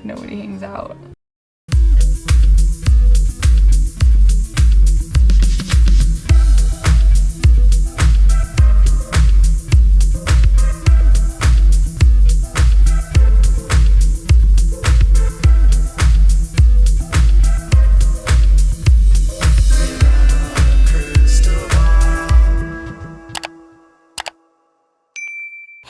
like nobody hangs out.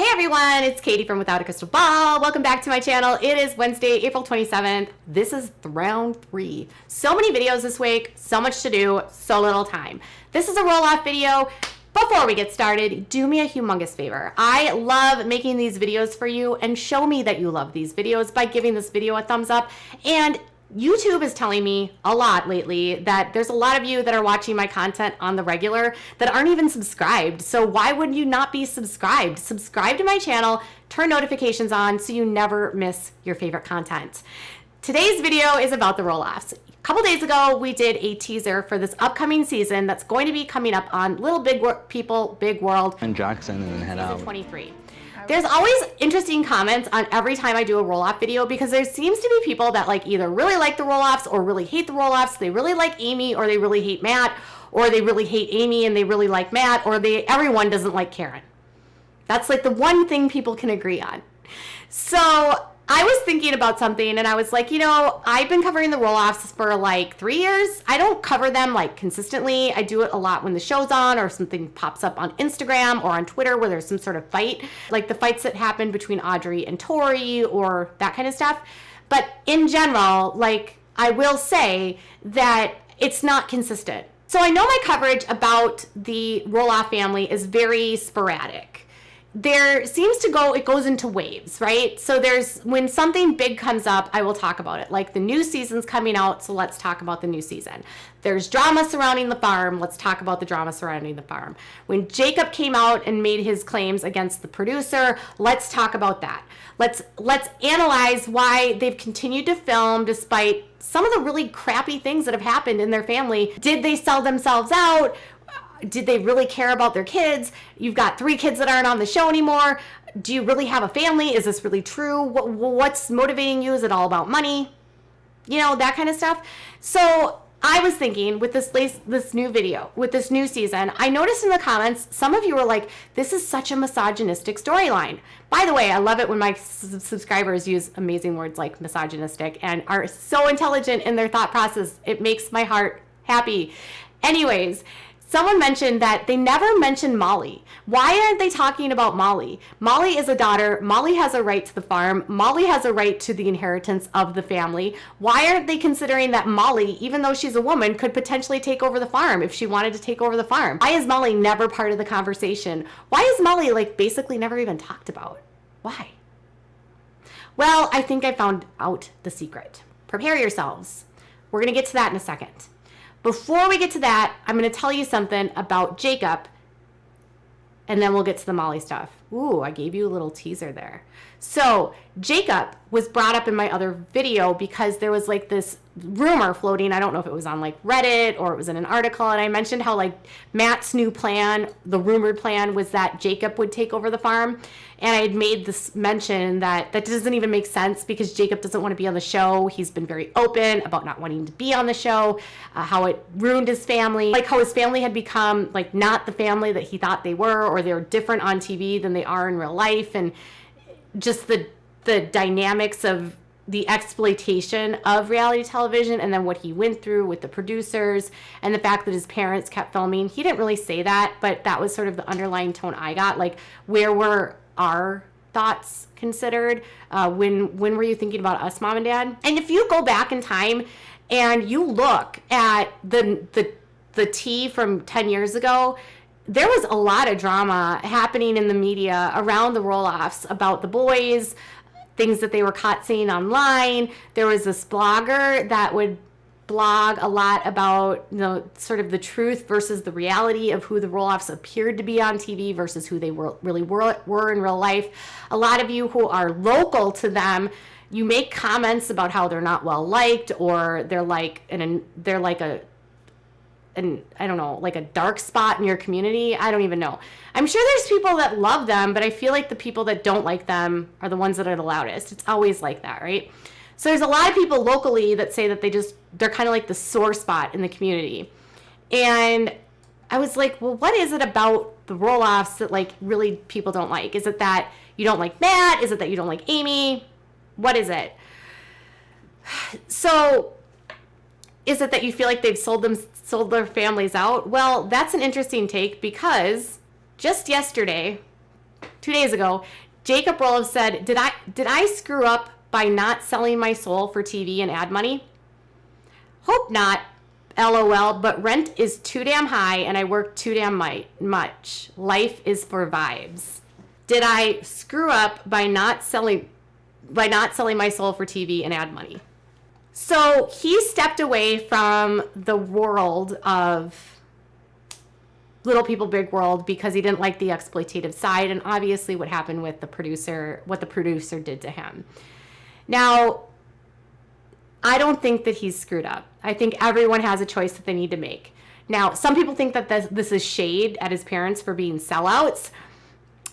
Everyone, it's Katie from Without a Crystal Ball. Welcome back to my channel. It is Wednesday, April 27th. This is round 3. So many videos this week, so much to do, so little time. This is a roll-off video. Before we get started, do me a humongous favor. I love making these videos for you, and show me that you love these videos by giving this video a thumbs up. And YouTube is telling me a lot lately that there's a lot of you that are watching my content on the regular that aren't even subscribed. So why would you not be subscribed? Subscribe to my channel, turn notifications on so you never miss your favorite content. Today's video is about the roll-offs. A couple days ago, we did a teaser for this upcoming season that's going to be coming up on Little Big People, Big World. And Jackson and then head out. Season 23. There's always interesting comments on every time I do a roll-off video because there seems to be people that like either really like the roll-offs or really hate the roll-offs. They really like Amy or they really hate Matt, or they really hate Amy and they really like Matt, or everyone doesn't like Karen. That's like the one thing people can agree on. So I was thinking about something and I was like, you know, I've been covering the roll-offs for like 3 years. I don't cover them like consistently. I do it a lot when the show's on or something pops up on Instagram or on Twitter where there's some sort of fight, like the fights that happened between Audrey and Tori or that kind of stuff. But in general, like I will say that it's not consistent. So I know my coverage about the roll-off family is very sporadic. There seems to it goes into waves, right? So when something big comes up, I will talk about it. Like the new season's coming out, so let's talk about the new season. There's drama surrounding the farm, let's talk about the drama surrounding the farm. When Jacob came out and made his claims against the producer, let's talk about that. Let's analyze why they've continued to film despite some of the really crappy things that have happened in their family. Did they sell themselves out? Did they really care about their kids? You've got 3 kids that aren't on the show anymore. Do you really have a family? Is this really true? What's motivating you? Is it all about money? You know, that kind of stuff. So I was thinking with this new video, with this new season, I noticed in the comments, some of you were like, this is such a misogynistic storyline. By the way, I love it when my subscribers use amazing words like misogynistic and are so intelligent in their thought process. It makes my heart happy. Anyways, someone mentioned that they never mentioned Molly. Why aren't they talking about Molly? Molly is a daughter. Molly has a right to the farm. Molly has a right to the inheritance of the family. Why aren't they considering that Molly, even though she's a woman, could potentially take over the farm if she wanted to take over the farm? Why is Molly never part of the conversation? Why is Molly like basically never even talked about? Why? Well, I think I found out the secret. Prepare yourselves. We're going to get to that in a second. Before we get to that, I'm going to tell you something about Jacob, and then we'll get to the Molly stuff. Ooh, I gave you a little teaser there. So Jacob was brought up in my other video because there was like this rumor floating. I don't know if it was on like Reddit or it was in an article. And I mentioned how like Matt's new plan, the rumored plan, was that Jacob would take over the farm. And I had made this mention that doesn't even make sense because Jacob doesn't want to be on the show. He's been very open about not wanting to be on the show, how it ruined his family, like how his family had become like not the family that he thought they were, or they're different on TV than they are in real life. And just the dynamics of the exploitation of reality television, and then what he went through with the producers and the fact that his parents kept filming. He didn't really say that, but that was sort of the underlying tone I got. Like, where were our thoughts considered? When were you thinking about us, Mom and Dad? And if you go back in time and you look at the tea from 10 years ago, there was a lot of drama happening in the media around the roll-offs about the boys, things that they were caught saying online. There was this blogger that would blog a lot about, you know, sort of the truth versus the reality of who the roll-offs appeared to be on TV versus who they really were in real life. A lot of you who are local to them, you make comments about how they're not well liked, or they're like I don't know, like a dark spot in your community. I don't even know. I'm sure there's people that love them, but I feel like the people that don't like them are the ones that are the loudest. It's always like that, right? So there's a lot of people locally that say that they're kind of like the sore spot in the community. And I was like, well, what is it about the Roloffs that like really people don't like? Is it that you don't like Matt? Is it that you don't like Amy? What is it? So is it that you feel like they've sold their families out? Well, that's an interesting take, because just yesterday, 2 days ago, Jacob Roloff said, did I screw up by not selling my soul for TV and ad money? Hope not, LOL, but rent is too damn high and I work too damn much. Life is for vibes. Did I screw up by not selling my soul for TV and ad money? So he stepped away from the world of Little People Big World because he didn't like the exploitative side, and obviously what happened with the producer did to him. Now, I don't think that he's screwed up. I think everyone has a choice that they need to make. Now, some people think that this is shade at his parents for being sellouts.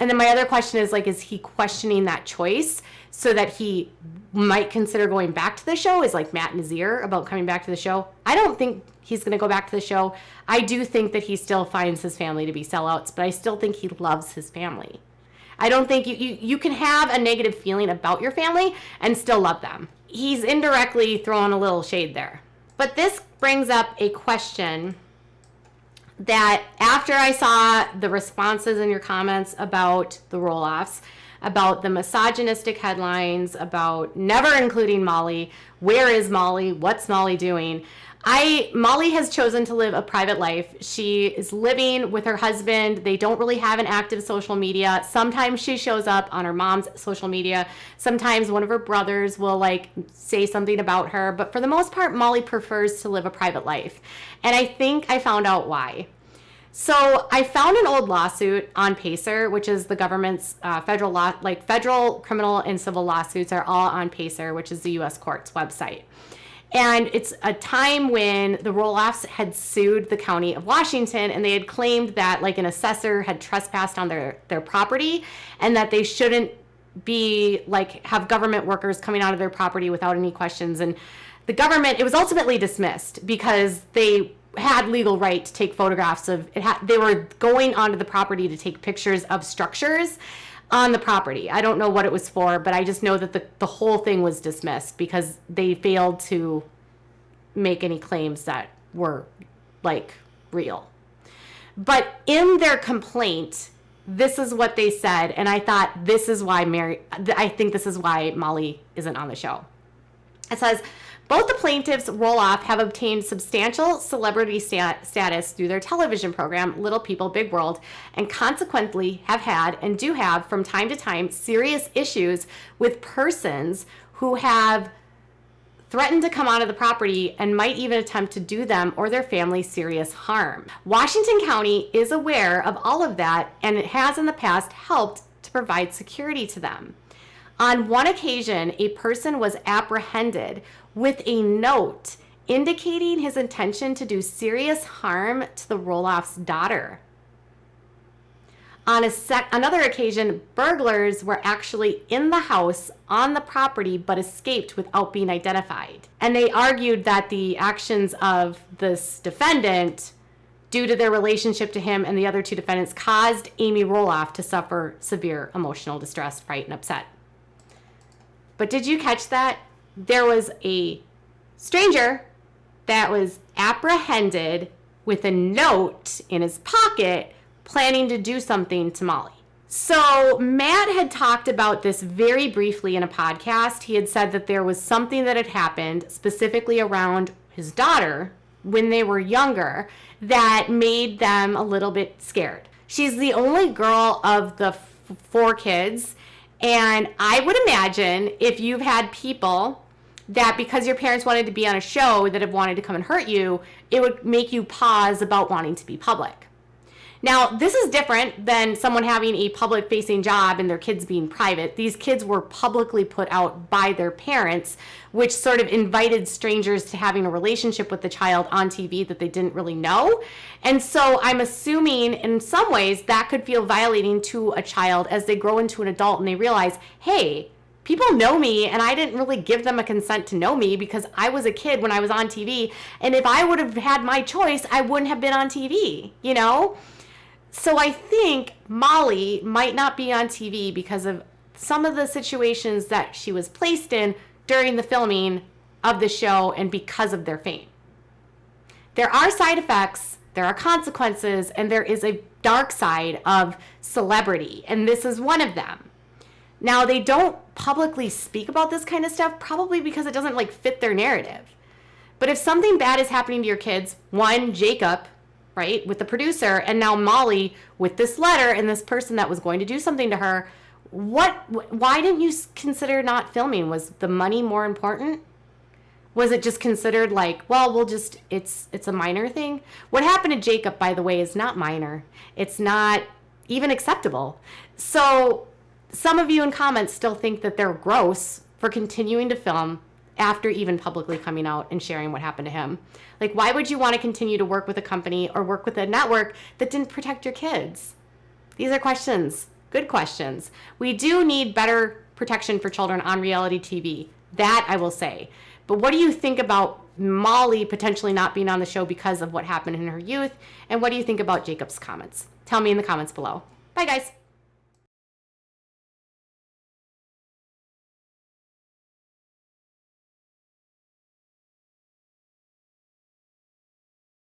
And then my other question is, like, is he questioning that choice so that he might consider going back to the show? Is like Matt Nazir about coming back to the show? I don't think he's going to go back to the show. I do think that he still finds his family to be sellouts, but I still think he loves his family. I don't think you can have a negative feeling about your family and still love them. He's indirectly throwing a little shade there. But this brings up a question that after I saw the responses in your comments about the Roloffs, about the misogynistic headlines, about never including Molly, where is Molly, what's Molly doing? Molly has chosen to live a private life. She is living with her husband. They don't really have an active social media. Sometimes she shows up on her mom's social media. Sometimes one of her brothers will like say something about her. But for the most part, Molly prefers to live a private life. And I think I found out why. So I found an old lawsuit on PACER, which is the government's federal law, like federal criminal and civil lawsuits are all on PACER, which is the U.S. Court's website. And it's a time when the Roloffs had sued the county of Washington, and they had claimed that like an assessor had trespassed on their property, and that they shouldn't be like have government workers coming out of their property without any questions. And the government, it was ultimately dismissed because they had legal right to take photographs of it. They were going onto the property to take pictures of structures on the property. I don't know what it was for, but I just know that the whole thing was dismissed because they failed to make any claims that were like real. But in their complaint, this is what they said, and I thought I think this is why Molly isn't on the show. It says, both the plaintiffs, Roloff, have obtained substantial celebrity status through their television program, Little People, Big World, and consequently have had and do have from time to time serious issues with persons who have threatened to come onto the property and might even attempt to do them or their family serious harm. Washington County is aware of all of that, and it has in the past helped to provide security to them. On one occasion, a person was apprehended with a note indicating his intention to do serious harm to the Roloff's daughter. On another occasion, burglars were actually in the house on the property but escaped without being identified. And they argued that the actions of this defendant, due to their relationship to him and the other two defendants, caused Amy Roloff to suffer severe emotional distress, fright, and upset. But did you catch that? There was a stranger that was apprehended with a note in his pocket planning to do something to Molly. So Matt had talked about this very briefly in a podcast. He had said that there was something that had happened specifically around his daughter when they were younger that made them a little bit scared. She's the only girl of the 4 kids. And I would imagine if you've had people that because your parents wanted to be on a show that have wanted to come and hurt you, it would make you pause about wanting to be public. Now, this is different than someone having a public-facing job and their kids being private. These kids were publicly put out by their parents, which sort of invited strangers to having a relationship with the child on TV that they didn't really know. And so I'm assuming in some ways that could feel violating to a child as they grow into an adult and they realize, hey, People know me, and I didn't really give them a consent to know me because I was a kid when I was on TV. And if I would have had my choice, I wouldn't have been on TV, you know? So I think Molly might not be on TV because of some of the situations that she was placed in during the filming of the show and because of their fame. There are side effects, there are consequences, and there is a dark side of celebrity, and this is one of them. Now, they don't publicly speak about this kind of stuff, probably because it doesn't like fit their narrative. But if something bad is happening to your kids, one, Jacob, right, with the producer, and now Molly with this letter and this person that was going to do something to her, why didn't you consider not filming? Was the money more important? Was it just considered like, well, it's a minor thing? What happened to Jacob, by the way, is not minor. It's not even acceptable. So some of you in comments still think that they're gross for continuing to film after even publicly coming out and sharing what happened to him. Like, why would you want to continue to work with a company or work with a network that didn't protect your kids? These are questions, good questions. We do need better protection for children on reality TV. That I will say. But what do you think about Molly potentially not being on the show because of what happened in her youth? And what do you think about Jacob's comments? Tell me in the comments below. Bye, guys.